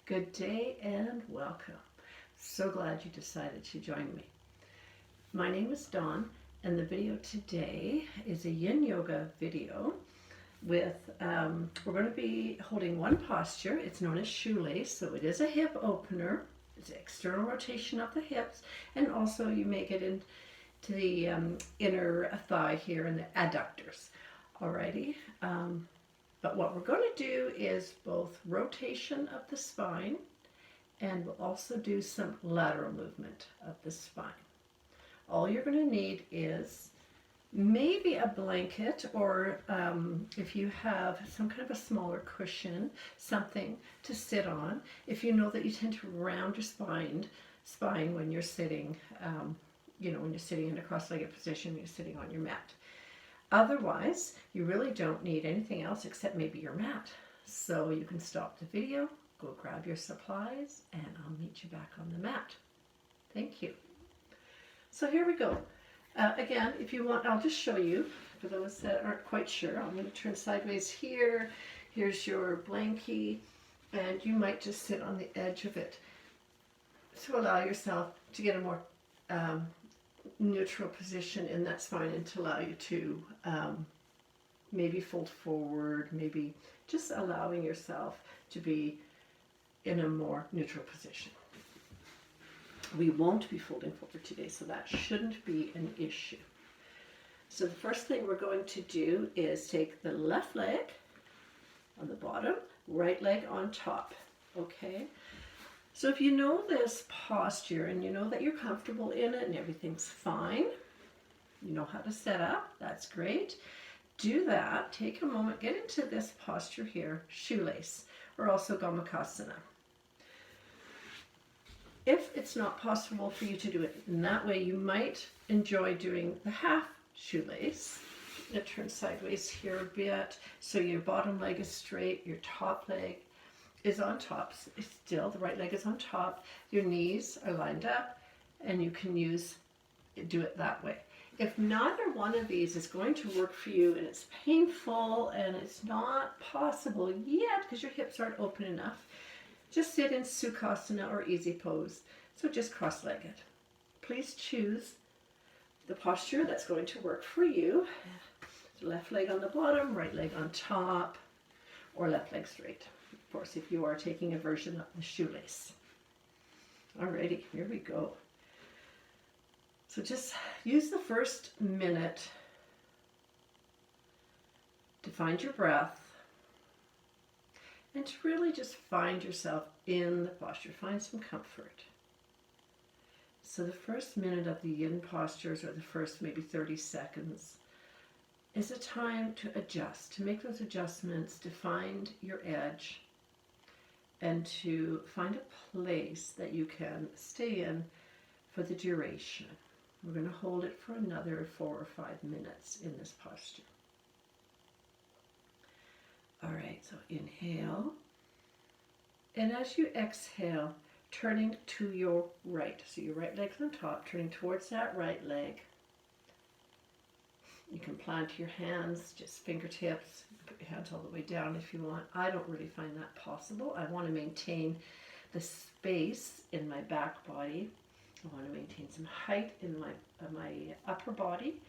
Good day and welcome. So glad you decided to join me. My name is Dawn, and the video today is a Yin Yoga video with, we're going to be holding one posture. It's known as shoelace, so it is a hip opener. It's external rotation of the hips, and also you make it into the inner thigh here and the adductors. Alrighty. But what we're going to do is both rotation of the spine, and we'll also do some lateral movement of the spine. All you're going to need is maybe a blanket, or if you have some kind of a smaller cushion, something to sit on. If you know that you tend to round your spine when you're sitting, when you're sitting in a cross-legged position, you're sitting on your mat. Otherwise, you really don't need anything else except maybe your mat. So you can stop the video, go grab your supplies, and I'll meet you back on the mat. Thank you. So here we go. Again, if you want, I'll just show you, for those that aren't quite sure. I'm going to turn sideways here. Here's your blankie, and you might just sit on the edge of it to allow yourself to get a more neutral position in that spine, and to allow you to maybe fold forward, maybe just allowing yourself to be in a more neutral position. We won't be folding forward today, so that shouldn't be an issue. So the first thing we're going to do is take the left leg on the bottom, right leg on top, okay? So if you know this posture and you know that you're comfortable in it and everything's fine, you know how to set up, that's great. Do that, take a moment, get into this posture here, shoelace, or also Gomukhasana. If it's not possible for you to do it in that way, you might enjoy doing the half shoelace. It turns sideways here a bit, so your bottom leg is straight, your top leg is on top still, the right leg is on top, your knees are lined up, and you can do it that way. If neither one of these is going to work for you and it's painful and it's not possible yet because your hips aren't open enough, just sit in Sukhasana or easy pose, so just cross-legged. Please choose the posture that's going to work for you. Left leg on the bottom, right leg on top, or left leg straight. Of course, if you are taking a version of the shoelace. Alrighty, here we go. So just use the first minute to find your breath and to really just find yourself in the posture. Find some comfort. So the first minute of the yin postures, or the first maybe 30 seconds, is a time to adjust, to make those adjustments, to find your edge, and to find a place that you can stay in for the duration. We're going to hold it for another 4 or 5 minutes in this posture. All right, so inhale. And as you exhale, turning to your right. So your right leg's on top, turning towards that right leg. You can plant your hands, just fingertips, put your hands all the way down if you want. I don't really find that possible. I want to maintain the space in my back body. I want to maintain some height in my upper body.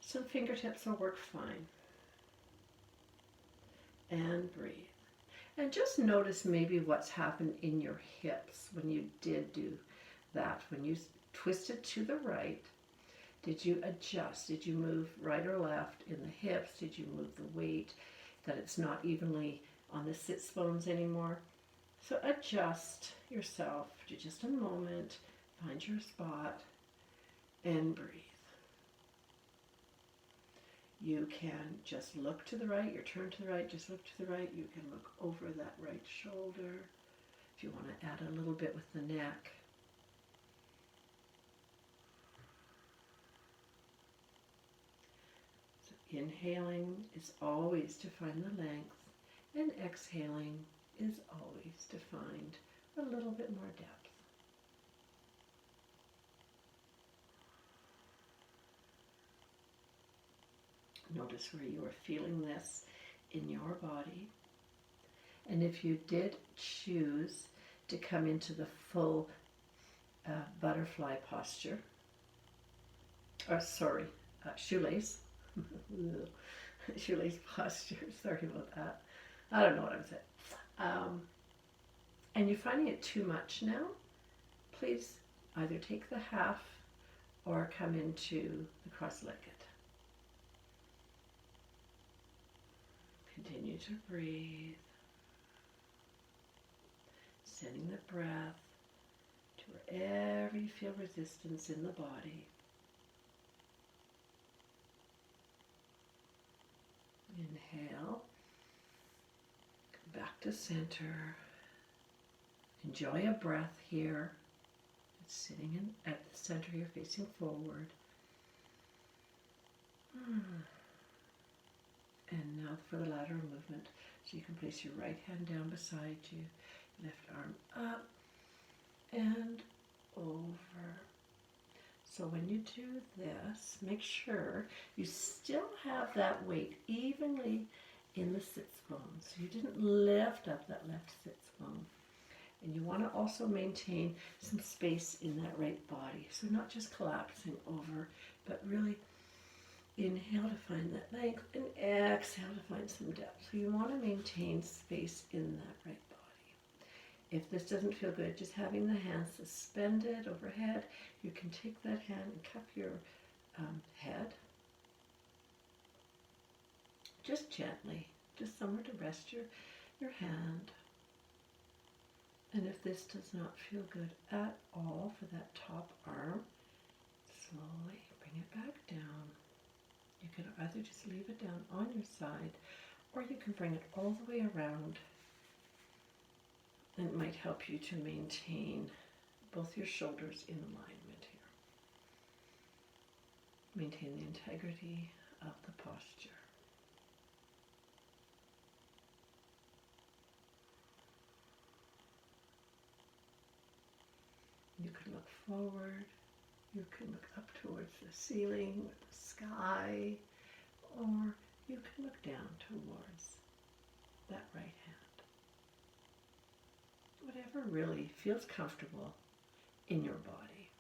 Some fingertips will work fine. And breathe. And just notice maybe what's happened in your hips when you did do that. When you twisted to the right, did you adjust? Did you move right or left in the hips? Did you move the weight, that it's not evenly on the sits bones anymore? So adjust yourself for just a moment, find your spot, and breathe. You can just look to the right, your turn to the right, just look to the right. You can look over that right shoulder. If you want to add a little bit with the neck. Inhaling is always to find the length, and exhaling is always to find a little bit more depth. Notice where you are feeling this in your body. And if you did choose to come into the full butterfly posture, or sorry, shoelace, shoelace posture, sorry about that. I don't know what I'm saying. And you're finding it too much now, please either take the half or come into the cross-legged. Continue to breathe, sending the breath to wherever you feel resistance in the body. Inhale, come back to center. Enjoy a breath here. It's sitting in at the center, you're facing forward. And now for the lateral movement. So you can place your right hand down beside you, left arm up and over. So when you do this, make sure you still have that weight evenly in the sits bone. So you didn't lift up that left sits bone. And you want to also maintain some space in that right body. So not just collapsing over, but really inhale to find that length and exhale to find some depth. So you want to maintain space in that right body. If this doesn't feel good, just having the hands suspended overhead, you can take that hand and cup your head just gently, just somewhere to rest your hand. And if this does not feel good at all for that top arm, slowly bring it back down. You can either just leave it down on your side, or you can bring it all the way around. And it might help you to maintain both your shoulders in alignment here. Maintain the integrity of the posture. You can look forward, you can look up towards the ceiling with the sky, or you can look down towards that right hand. Whatever really feels comfortable in your body.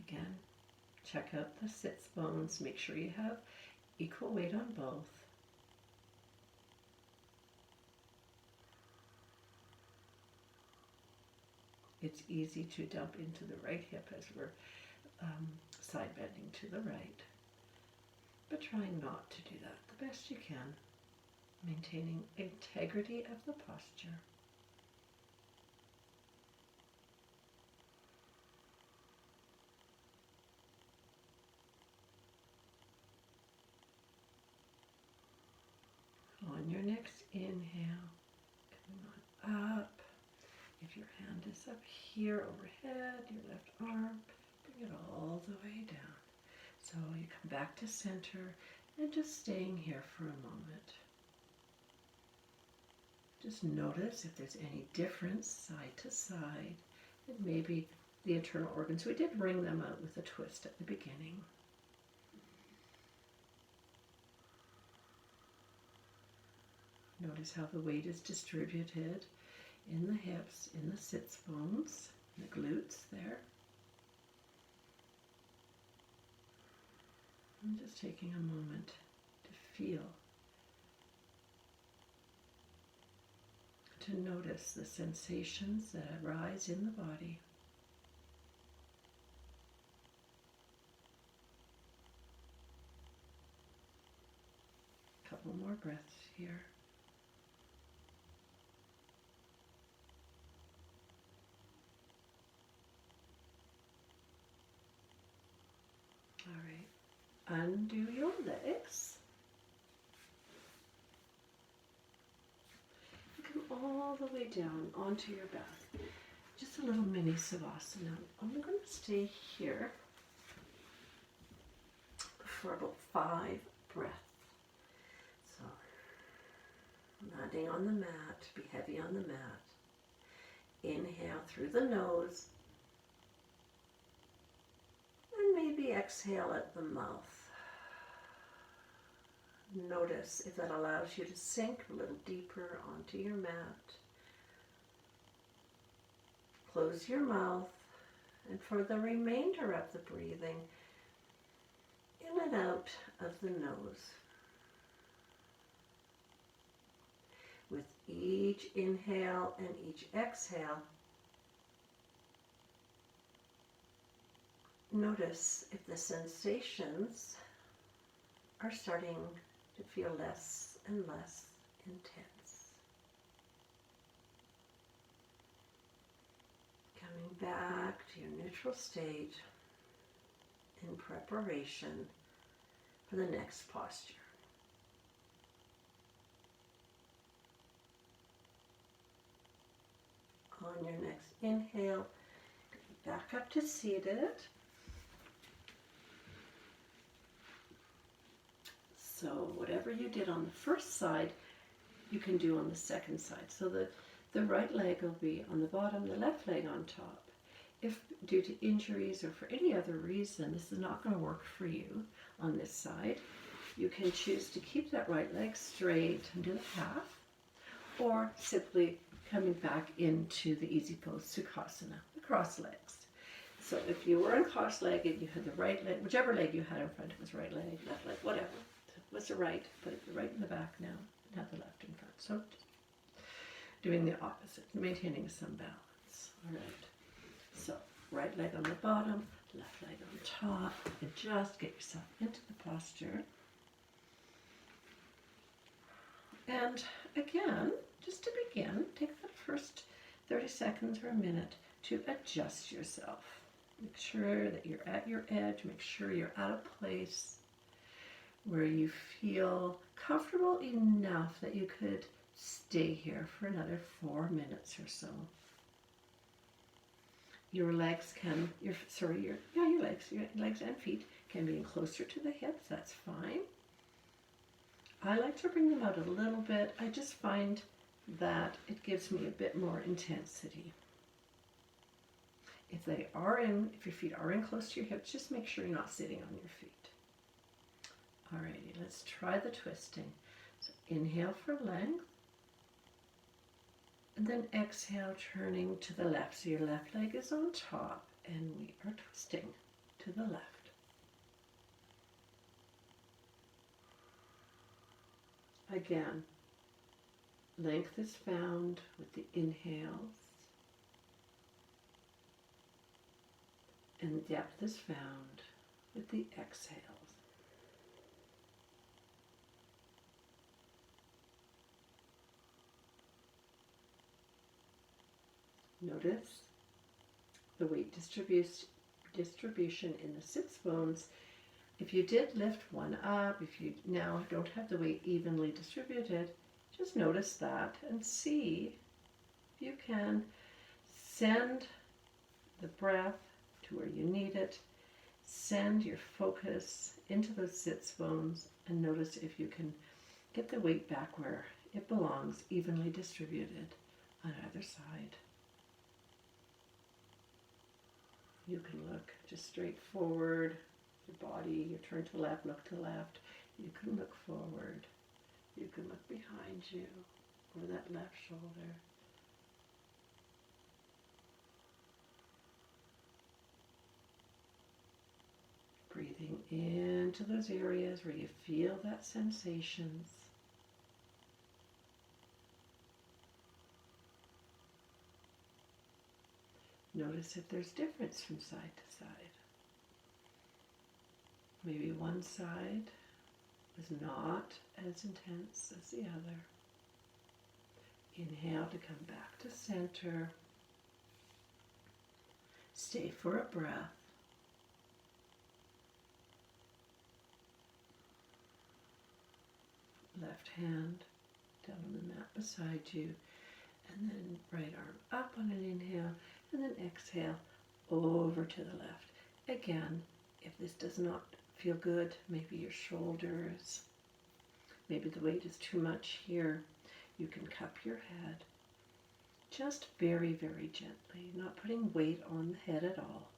Again, check out the sits bones, make sure you have equal weight on both. It's easy to dump into the right hip as we're side bending to the right, but try not to do that the best you can, maintaining integrity of the posture. On your next inhale, coming on up. If your hand is up here overhead, your left arm, bring it all the way down. So you come back to center and just staying here for a moment. Just notice if there's any difference side to side, and maybe the internal organs. We did ring them out with a twist at the beginning. Notice how the weight is distributed in the hips, in the sits bones, the glutes there. I'm just taking a moment to feel, to notice the sensations that arise in the body. A couple more breaths here. All right, undo your legs. Come all the way down onto your back. Just a little mini savasana. I'm going to stay here for about 5 breaths. So, landing on the mat, be heavy on the mat. Inhale through the nose. And maybe exhale at the mouth. Notice if that allows you to sink a little deeper onto your mat. Close your mouth, and for the remainder of the breathing, in and out of the nose. With each inhale and each exhale, notice if the sensations are starting to feel less and less intense. Coming back to your neutral state in preparation for the next posture. On your next inhale, back up to seated. So whatever you did on the first side, you can do on the second side. So the right leg will be on the bottom, the left leg on top. If due to injuries or for any other reason this is not going to work for you on this side, you can choose to keep that right leg straight and do the half, or simply coming back into the easy pose, Sukhasana, the cross legs. So if you were in cross-legged, you had the right leg, whichever leg you had in front of was right leg, left leg, whatever. What's the right? Put the right in the back now, and have the left in front. So doing the opposite, maintaining some balance. All right. So right leg on the bottom, left leg on top. Adjust, get yourself into the posture. And again, just to begin, take that first 30 seconds or a minute to adjust yourself. Make sure that you're at your edge. Make sure you're at a place where you feel comfortable enough that you could stay here for another 4 minutes or so. Your legs can, your legs and feet can be closer to the hips. That's fine. I like to bring them out a little bit. I just find that it gives me a bit more intensity. If your feet are in close to your hips, just make sure you're not sitting on your feet. Alrighty, let's try the twisting. So inhale for length, and then exhale, turning to the left. So your left leg is on top, and we are twisting to the left. Again, length is found with the inhales, and depth is found with the exhales. Notice the weight distribution in the sits bones. If you did lift one up, if you now don't have the weight evenly distributed, just notice that and see if you can send the breath to where you need it. Send your focus into those sits bones and notice if you can get the weight back where it belongs, evenly distributed on either side. You can look just straight forward, your body, you turn to the left, look to the left. You can look forward. You can look behind you, over that left shoulder. Breathing into those areas where you feel that sensations. Notice if there's difference from side to side. Maybe one side is not as intense as the other. Inhale to come back to center. Stay for a breath. Left hand down on the mat beside you, and then right arm up on an inhale, and then exhale over to the left. Again, if this does not feel good, maybe your shoulders, maybe the weight is too much here, you can cup your head just very, very gently, not putting weight on the head at all.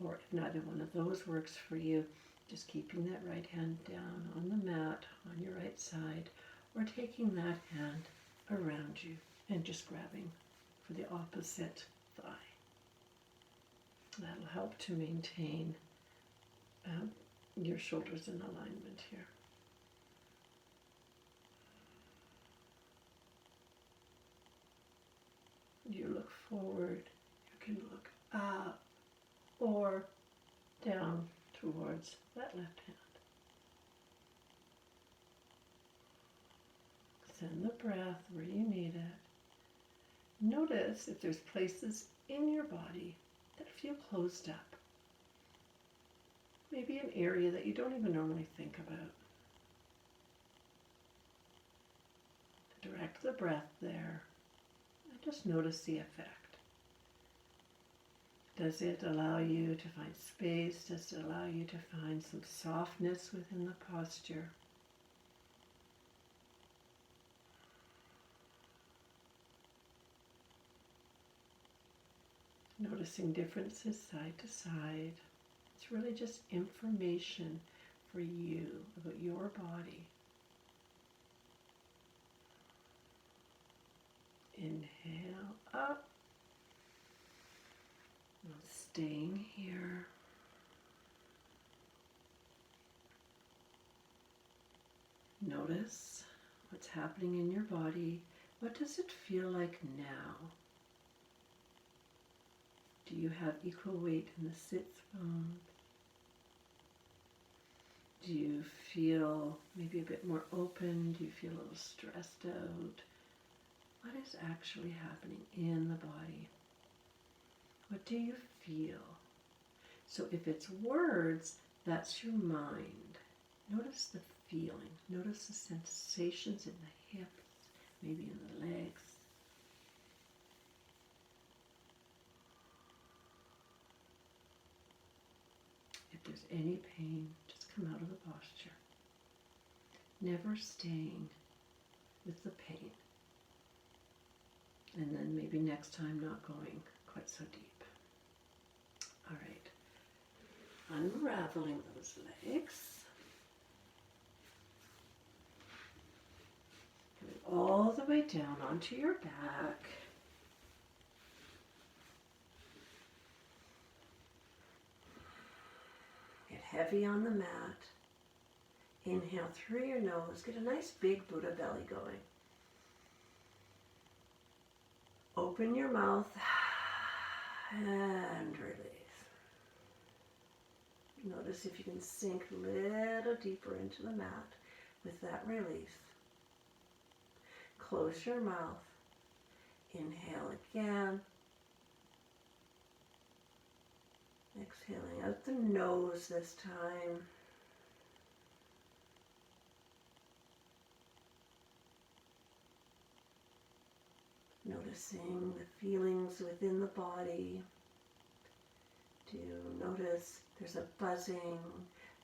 Or if neither one of those works for you, Just keeping that right hand down on the mat on your right side, or taking that hand around you and just grabbing for the opposite thigh. That'll help to maintain your shoulders in alignment here. You look forward, you can look up or down towards that left hand. Send the breath where you need it. Notice if there's places in your body that feel closed up. Maybe an area that you don't even normally think about. Direct the breath there and just notice the effect. Does it allow you to find space? Does it allow you to find some softness within the posture? Noticing differences side to side. It's really just information for you about your body. Inhale up. Now staying here. Notice what's happening in your body. What does it feel like now? Do you have equal weight in the sits bones? Do you feel maybe a bit more open? Do you feel a little stressed out? What is actually happening in the body? What do you feel? So if it's words, that's your mind. Notice the feeling. Notice the sensations in the hips, maybe in the legs. If there's any pain, just come out of the posture. Never staying with the pain. And then maybe next time not going quite so deep. All right. Unraveling those legs. Coming all the way down onto your back. Get heavy on the mat. Inhale through your nose. Get a nice big Buddha belly going. Open your mouth and release. Notice if you can sink a little deeper into the mat with that release. Close your mouth. Inhale again. Exhaling out the nose this time. Noticing the feelings within the body. Do you notice there's a buzzing?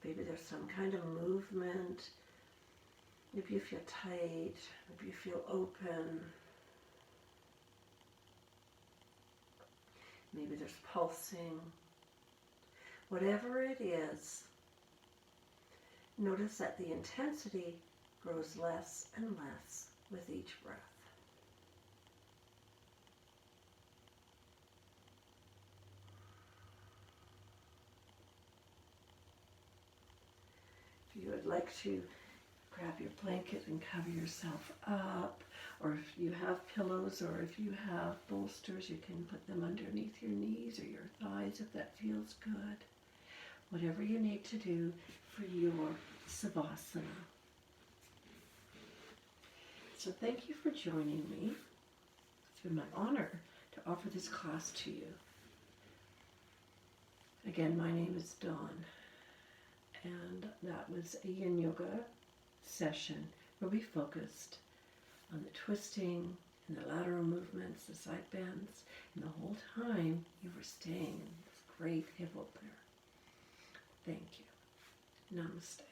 Maybe there's some kind of movement. Maybe you feel tight. Maybe you feel open. Maybe there's pulsing. Whatever it is, notice that the intensity grows less and less with each breath. If you would like to grab your blanket and cover yourself up, or if you have pillows or if you have bolsters, you can put them underneath your knees or your thighs if that feels good. Whatever you need to do for your Savasana. So thank you for joining me. It's been my honor to offer this class to you. Again, my name is Dawn, and that was a Yin Yoga session where we focused on the twisting and the lateral movements, the side bends, and the whole time you were staying in this great hip opener. Thank you. Namaste.